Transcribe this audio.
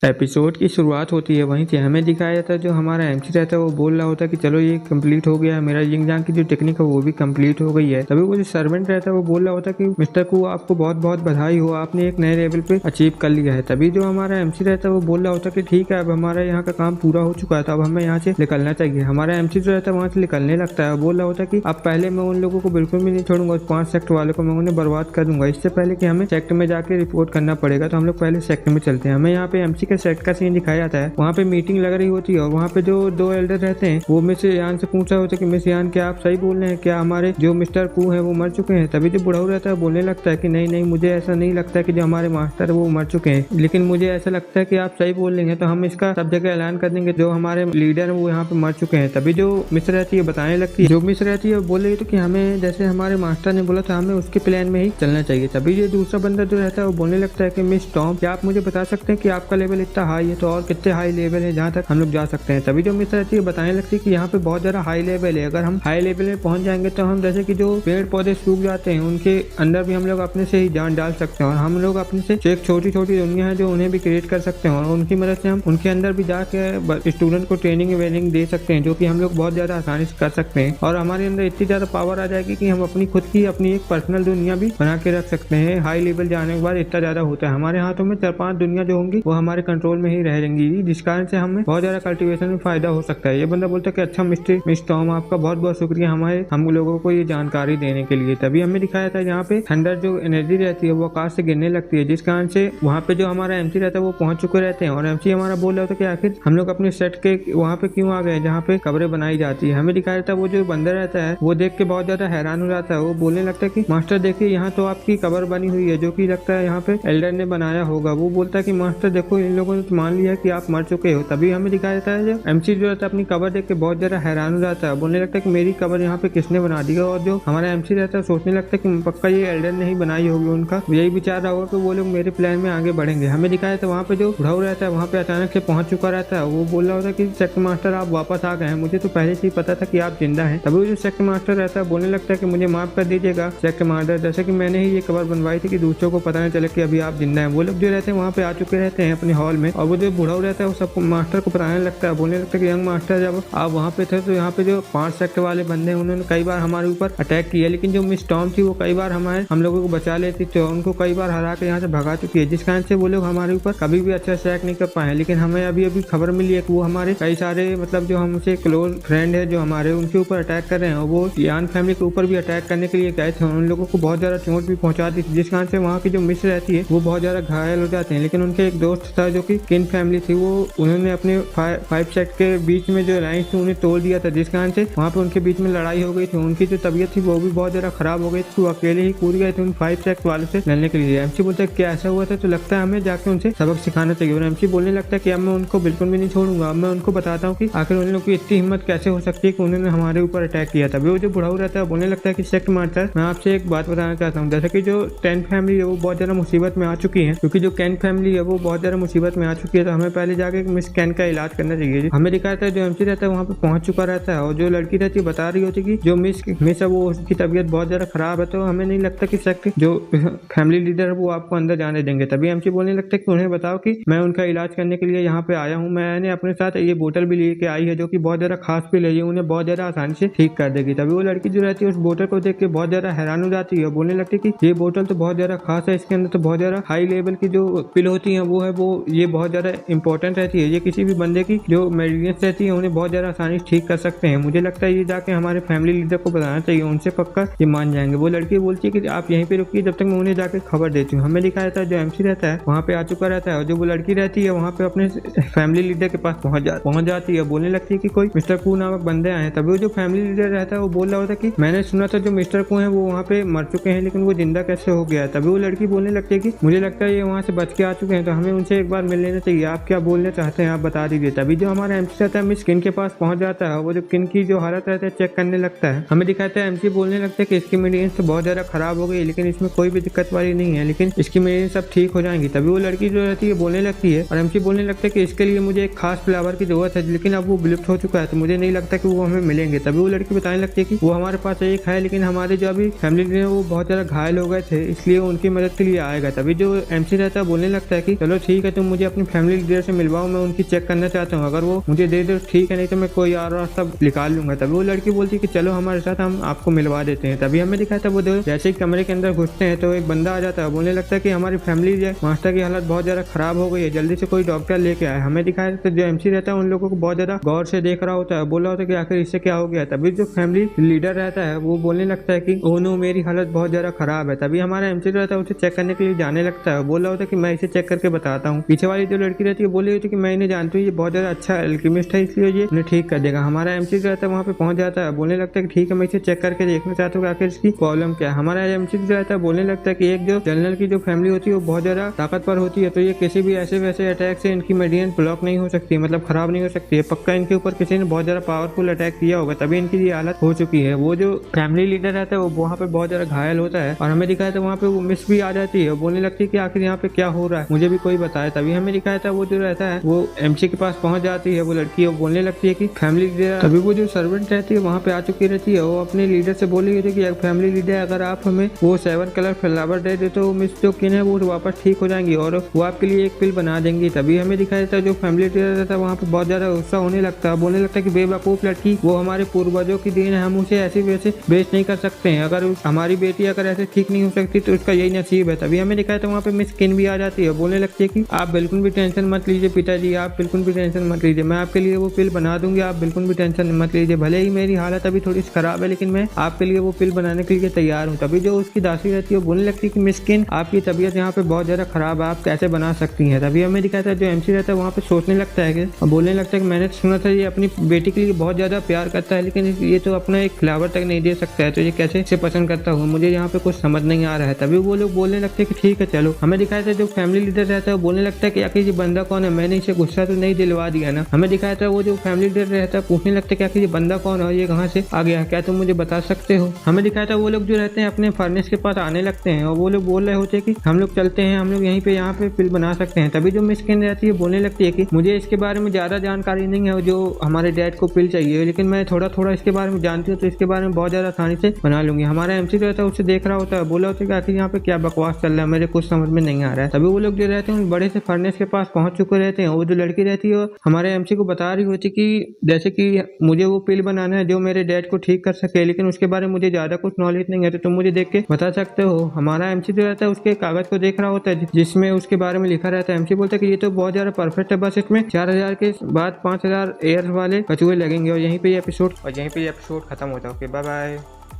Episode की शुरुआत होती है वहीं से हमें दिखाया जाता है जो हमारा एमसी रहता है वो बोल रहा होता है कि चलो ये कंप्लीट हो गया, मेरा यिंग यांग की जो टेक्निक है वो भी कंप्लीट हो गई है। तभी वो जो सर्वेंट रहता है वो बोल रहा होता है कि मिस्टर कू आपको बहुत बहुत बधाई हो, आपने एक नए लेवल पे अचीव कर लिया है। तभी जो हमारा एमसी रहता है वो बोल रहा होता है कि ठीक है अब हमारा यहाँ का काम पूरा हो चुका है, तो अब हमें यहाँ से निकलना चाहिए। हमारा एमसी जो रहता है वहाँ से निकलने लगता है, बोल रहा होता है कि अब पहले मैं उन लोगों को बिल्कुल भी नहीं छोड़ूंगा, उस 5 सेक्टर वालों को मैं उन्हें बर्बाद कर दूंगा। इससे पहले कि हमें सेक्टर में जाके रिपोर्ट करना पड़ेगा, तो हम लोग पहले सेक्टर में चलते हैं। हमें यहाँ पे एमसी के सेट का सीन दिखाया जाता है। वहाँ पे मीटिंग लग रही होती है और वहाँ पे जो 2 एल्डर रहते हैं वो मिस यान से पूछ रहे होते हैं कि मिस यान क्या आप सही बोल रहे हैं, क्या हमारे जो मिस्टर कू है वो मर चुके हैं। तभी जो बुढ़ाऊ रहता है बोलने लगता है कि नहीं नहीं, मुझे ऐसा नहीं लगता है कि जो हमारे मास्टर वो मर चुके हैं, लेकिन मुझे ऐसा लगता है कि आप सही बोल रहे हैं, तो हम इसका सब जगह ऐलान कर देंगे जो हमारे लीडर है वो यहाँ पे मर चुके हैं। तभी जो मिस रहती है बताने लगती है, जो मिस रहती है बोल रही है तो कि हमें जैसे हमारे मास्टर ने बोला था हमें उसके प्लान में ही चलना चाहिए। तभी ये दूसरा बंदा जो रहता है वो बोलने लगता है कि मिस टॉम क्या आप मुझे बता सकते हैं कि आपका लेवल इतना हाई है तो और कितने हाई लेवल है जहाँ तक हम लोग जा सकते हैं। तभी जो मिस रहती है बताने लगती है कि यहाँ पे बहुत ज्यादा हाई लेवल है, अगर हम हाई लेवल में पहुंच जाएंगे तो हम जैसे कि जो पेड़ पौधे सूख जाते हैं उनके अंदर भी हम लोग अपने से ही जान डाल सकते हैं और हम लोग अपने से एक छोटी छोटी दुनिया है जो उन्हें भी क्रिएट कर सकते हैं और उनकी मदद से हम उनके अंदर भी जाके स्टूडेंट को ट्रेनिंग वेनिंग दे सकते हैं, जो कि हम लोग बहुत ज्यादा आसानी से कर सकते हैं। और हमारे अंदर इतनी ज्यादा पावर आ जाएगी कि हम अपनी खुद की अपनी एक पर्सनल दुनिया भी बना के रख सकते हैं। हाई लेवल जाने के बाद इतना ज्यादा होता है, हमारे हाथों में 4-5 दुनिया जो होंगी वो हमारे कंट्रोल में ही रहेंगी, जिस कारण से हमें बहुत ज्यादा कल्टीवेशन में फायदा हो सकता है। ये बंदा बोलता है कि अच्छा मिस्टर टॉम आपका बहुत बहुत शुक्रिया हम लोगों को ये जानकारी देने के लिए। तभी हमें दिखाया था यहाँ पे थंडर जो एनर्जी रहती है वो आकाश से गिरने लगती है, जिस कारण से वहाँ पे जो हमारा एमसी रहता है वो पहुंच चुके रहते हैं और एमसी हमारा बोल रहा था कि आखिर हम लोग अपने सेट के वहाँ पे क्यों आ गए जहाँ पे कब्रें बनाई जाती है। हमें दिखाया था वो जो बंदा रहता है वो देख के बहुत ज्यादा हैरान हो जाता है, वो बोलने लगता है कि मास्टर देखिए यहाँ तो आपकी कब्र बनी हुई है जो कि लगता है यहाँ पे एल्डर ने बनाया होगा। वो बोलता है कि मास्टर देखो इन लोगों ने तो मान लिया कि आप मर चुके हो। तभी हमें दिखाया जाता है जो एमसी जो रहता है अपनी कब्र देख के बहुत ज्यादा हैरान हो जाता है, बोलने लगता है कि मेरी कब्र यहाँ पे किसने बना दी है। और जो हमारा एमसी रहता है सोचने लगता है कि पक्का ये एल्डर ने ही बनाई होगी, उनका यही विचार रहा होगा कि वो लोग मेरे प्लान में आगे बढ़ेंगे। हमें दिखाया था वहाँ पे जो बुढ़ाऊ रहता है वहाँ पे अचानक से पहुंच चुका रहता है, वो बोल रहा होता है कि सेक्टर मास्टर आप वापस आ गए हैं, मुझे तो पहले से ही पता था कि आप जिंदा हैं। तभी वो जो सेक्टर मास्टर रहता है बोलने लगता है कि मुझे माफ कर दीजिएगा सेक्टर मास्टर, जैसे कि मैंने ही ये कब्र बनवाई थी कि दूसरों को पता नहीं चले कि अभी आप जिंदा हैं। वो लोग जो रहते हैं वहाँ पे आ चुके रहते हैं अपने हॉल में और वो जो बुढ़ाऊ रहता है वो सब मास्टर को बताने लगता है, बोलने लगता है कि यंग मास्टर जब आप वहाँ पे थे तो यहाँ पे जो 5 सेक्टर वाले बंदे हैं उन्होंने कई बार हमारे ऊपर अटैक किया, लेकिन जो मिस टॉम थी वो कई बार हम लोगों को बचा लेती थी, उनको कई बार हरा के यहाँ से भगा चुकी है, जिस कारण से वो लोग हमारे ऊपर कभी भी अच्छा अटैक नहीं कर पाए। लेकिन हमें अभी खबर मिली है कि वो हमारे कई सारे मतलब जो हमसे क्लोज फ्रेंड है जो हमारे उनके ऊपर अटैक कर रहे हैं और वो यान फैमिली के ऊपर भी अटैक करने के लिए गए थे, उन लोगों को बहुत ज्यादा चोट भी पहुंचा दी थी, जिस कारण से वहाँ की जो मिस रहती है वो बहुत ज्यादा घायल हो जाते हैं। लेकिन उनके एक दोस्त था जो कि किन फैमिली थी, वो उन्होंने अपने 5 सेक्टर के बीच में जो लाइन थी उन्हें तोड़ दिया था, जिस कारण से वहाँ पे उनके बीच में लड़ाई हो गई थी। उनकी जो तबीयत थी वो भी बहुत ज्यादा खराब हो गई थी, वो अकेले ही कूद गए थे उन 5 सेक्टर वालों से लड़ने के लिए। एमसी बोलता है क्या ऐसा हुआ था, तो लगता है हमें जाके उनसे सबक सिखाना चाहिए। और एमसी बोलने लगता है कि अब मैं उनको बिल्कुल भी नहीं छोड़ूंगा, अब मैं उनको बताता हूँ कि आखिर उन लोगों की इतनी हिम्मत कैसे हो सकती है कि उन्होंने हमारे ऊपर अटैक किया था। वो जो बुढ़ाऊ रहता है बोलने लगता है कि सेक्टर मास्टर मैं आपसे एक बात बताना चाहता हूँ, जैसे कि जो 10 फैमिली है वो बहुत ज्यादा मुसीबत में आ चुकी है, क्योंकि जो कैन फैमिली है वो बहुत ज्यादा मुसीबत में आ चुकी है, तो हमें पहले जाके मिस कैन का इलाज करना चाहिए। हमें दिखाया था जो एमसी रहता है वहाँ पे पहुंच चुका रहता है और जो लड़की रहती है बता रही होती है कि जो मिस है वो उसकी तबीयत बहुत ज्यादा खराब है, तो हमें नहीं लगता कि सेक्टर जो फैमिली लीडर है वो आपको अंदर जाने देंगे। तभी एमसी बोलने लगता है कि उन्हें बताओ कि मैं उनका इलाज करने के लिए यहाँ पे आया हूँ, मैंने अपने साथ ये बोतल भी लेके आई है जो कि बहुत ज्यादा खास पिल है, ये उन्हें बहुत ज्यादा आसानी से ठीक कर देगी। तभी वो लड़की जो रहती है उस बोतल को देख के बहुत ज्यादा हैरान हो जाती है, बोलने लगती है कि ये बोतल तो बहुत ज्यादा खास है, इसके अंदर तो बहुत ज्यादा हाई लेवल की जो पिल होती है वो ये बहुत ज्यादा इंपॉर्टेंट रहती है, ये किसी भी बंदे की जो मेडिसिन रहती है उन्हें बहुत ज्यादा आसानी से ठीक कर सकते हैं। मुझे लगता है ये जाके हमारे फैमिली लीडर को बताना चाहिए, उनसे पक्का ये मान जाएंगे। वो लड़की बोलती है कि आप यहीं पे रुकिए जब तक मैं उन्हें जाके खबर देती हूँ। हमें दिखाया था जो एमसी रहता है वहाँ पे आ चुका रहता है और जो वो लड़की रहती है वहाँ पे अपने फैमिली लीडर के पास पहुंच जाती है, बोलने लगती है कि कोई मिस्टर कू नामक बंदे आए हैं। तभी वो जो फैमिली लीडर रहता है वो बोल रहा होता है कि मैंने सुना था जो मिस्टर कू है वो वहाँ पे मर चुके हैं, लेकिन वो जिंदा कैसे हो गया है। तभी वो लड़की बोलने लगती है कि मुझे लगता है ये वहाँ से बच के आ चुके हैं, तो हमें उनसे एक बार मिल लेना चाहिए, आप क्या बोलना चाहते हैं आप बता दीजिए। तभी जो हमारा एमसी रहता है मिस किन के पास पहुंच जाता है, वो जो किन की जो हालत रहता है चेक करने लगता है। हमें दिखाता है एमसी बोलने लगता है कि इसकी मेडिसिन तो बहुत ज्यादा खराब हो गई, लेकिन इसमें कोई भी दिक्कत वाली नहीं है, लेकिन इसकी मेडिसिन सब ठीक हो जाएंगी। तभी वो लड़की जो रहती है बोलने लगती है और एमसी बोलने लगता है कि इसके लिए मुझे एक खास फ्लेवर की जरूरत है, लेकिन अब वो विलुप्त हो चुका है, तो मुझे नहीं लगता कि वो हमें मिलेंगे। तभी वो लड़की बताने लगती है कि वो हमारे पास एक है, लेकिन हमारे जो अभी फैमिली वो बहुत ज्यादा घायल हो गए थे, इसलिए उनकी मदद के लिए आएगा। तभी जो एमसी रहता है बोलने लगता है कि चलो ठीक है तुम मुझे अपनी फैमिली लीडर से मिलवाओ, मैं उनकी चेक करना चाहता हूँ, अगर वो मुझे दे दो ठीक है, नहीं तो मैं कोई और रास्ता निकाल लूंगा। तभी वो लड़की बोलती है कि चलो हमारे साथ, हम आपको मिलवा देते हैं। तभी हमें दिखाया था वो जैसे ही कमरे के अंदर घुसते हैं तो एक बंदा आ जाता है, बोलने लगता है कि हमारी फैमिली मास्टर की हालत बहुत ज्यादा खराब हो गई है, जल्दी से कोई डॉक्टर लेके आए। हमें दिखाया था जो एमसी रहता है उन लोगों को बहुत ज्यादा गौर से देख रहा होता है, बोल रहा होता है कि आखिर इससे क्या हो गया। तभी जो फैमिली लीडर रहता है वो बोलने लगता है कि ओ नो, मेरी हालत बहुत ज्यादा खराब है। तभी हमारा एमसी रहता है उसे चेक करने के लिए जाने लगता है, बोल रहा होता है कि मैं इसे चेक करके बताता हूँ। पीछे वाली जो लड़की रहती है बोल रही होती है कि मैं इन्हें जानती हूँ, ये बहुत ज्यादा अच्छा एल्केमिस्ट है, इसलिए ये उन्हें ठीक कर देगा। हमारा एमसी रहता है वहाँ पे पहुंच जाता है, बोलने लगता है कि ठीक है, मैं इसे चेक करके देखना चाहता हूँ आखिर इसकी प्रॉब्लम क्या है। हमारा एमसी रहता है बोलने लगता है कि एक जो जनरल की जो फैमिली होती है वो बहुत ज्यादा ताकतवर होती है, तो ये किसी भी ऐसे वैसे अटैक से इनकी मेडियन ब्लॉक नहीं हो सकती, मतलब खराब नहीं हो सकती है। पक्का इनके ऊपर किसी ने बहुत ज्यादा पावरफुल अटैक किया होगा, तभी इनकी ये हालत हो चुकी है। वो जो फैमिली लीडर रहता है वो वहाँ पे बहुत ज्यादा घायल होता है और हमें दिखाया था वहाँ पे वो मिस भी आ जाती है, बोलने लगती है कि आखिर यहाँ पे क्या हो रहा है, मुझे भी कोई बताए। तभी हमें दिखाया था वो जो रहता है वो एमसी के पास पहुंच जाती है, वो लड़की बोलने लगती है कि फैमिली लीडर। तभी वो जो सर्वेंट रहती है वहाँ पे आ चुकी रहती है, वो अपने लीडर से बोल रही थी कि फैमिली लीडर अगर आप हमें वो 7 कलर फ्लावर दे दे तो मिस जो किन है वो वापस ठीक हो जाएंगी और वो आपके लिए एक पिल बना देंगी। तभी हमें दिखाया जाता है जो फैमिली लीडर रहता है वहाँ पे बहुत ज्यादा गुस्सा होने लगता है, बोलने लगता है कि बेवकूफ लड़की, वो हमारे पूर्वजों की देन है, हम उसे ऐसे वैसे बेच नहीं कर सकते हैं, अगर हमारी बेटी अगर ऐसे ठीक नहीं हो सकती तो उसका यही नसीब है। तभी हमें दिखाया था वहाँ पे मिस किन भी आ जाती है, बोलने लगती है कि आप बिल्कुल भी टेंशन मत लीजिए पिताजी, आप बिल्कुल भी टेंशन मत लीजिए, मैं आपके लिए वो पिल बना दूंगी, आप बिल्कुल भी टेंशन मत लीजिए, भले ही मेरी हालत अभी थोड़ी खराब है लेकिन मैं आपके लिए वो पिल बनाने के लिए तैयार हूँ। तभी जो उसकी दासी रहती है वो बोलने लगती है कि मिस्किन, आपकी तबीयत यहाँ पे बहुत ज्यादा खराब है, आप कैसे बना सकती हैं। तभी हमें दिखाया था जो एमसी रहता है वहाँ पे सोचने लगता है कि बोलने लगता है कि मैंने सुना था ये अपनी बेटी के लिए बहुत ज्यादा प्यार करता है, लेकिन ये तो अपना एक फ्लावर तक नहीं दे सकता है, तो ये कैसे इसे पसंद करता हूँ, मुझे यहाँ पे कुछ समझ नहीं आ रहा है। तभी वो लोग बोलने लगते हैं कि ठीक है चलो। हमें दिखाया था जो फैमिली लीडर रहता है वो बोलने लगता है कि आखिर ये बंदा कौन है, मैंने इसे गुस्सा तो नहीं दिलवा दिया ना। हमें दिखाया था वो जो फैमिली लीडर रहता है पूछने लगता है कि आखिर ये बंदा कौन है, ये कहाँ से आ गया, क्या तुम मुझे बता सकते हो। हमें दिखाया था वो लोग जो रहते हैं अपने फर्नेस के पास आने लगते हैं और वो लोग बोल रहे होते हैं कि हम लोग चलते हैं, हम लोग यहीं पे यहाँ पे पिल बना सकते हैं। तभी जो मिस किन रहती है बोलने लगती है कि मुझे इसके बारे में ज्यादा जानकारी नहीं है, जो हमारे डैड को पिल चाहिए, लेकिन मैं थोड़ा थोड़ा इसके बारे में जानती हूँ, तो इसके बारे में बहुत ज्यादा आसानी से बना लूंगी। हमारा एमसी रहता है उसे देख रहा होता है, बोला होता है कि आखिर यहाँ पे क्या बकवास चल रहा है, मेरे कुछ समझ में नहीं आ रहा है। तभी वो लोग जो रहते हैं बड़े से फर्नेस के पास पहुंच चुके रहते हैं। वो जो लड़की रहती है हमारे एमसी को बता रही होती कि जैसे कि मुझे वो पिल बनाना है जो मेरे डैड को ठीक कर सके, लेकिन उसके बारे में मुझे ज्यादा कुछ नॉलेज नहीं है, तो तुम मुझे देख के बता सकते हो। हमारा एमसी जो रहता है उसके कागज को देख रहा होता है जिसमें उसके बारे में लिखा रहता है। एमसी बोलता है कि ये तो बहुत ज्यादा परफेक्ट है, बस इसमें 4000 के बाद 5000 एयर वाले कचुए लगेंगे। और यहीं पे ये एपिसोड खत्म होता है। Okay bye bye.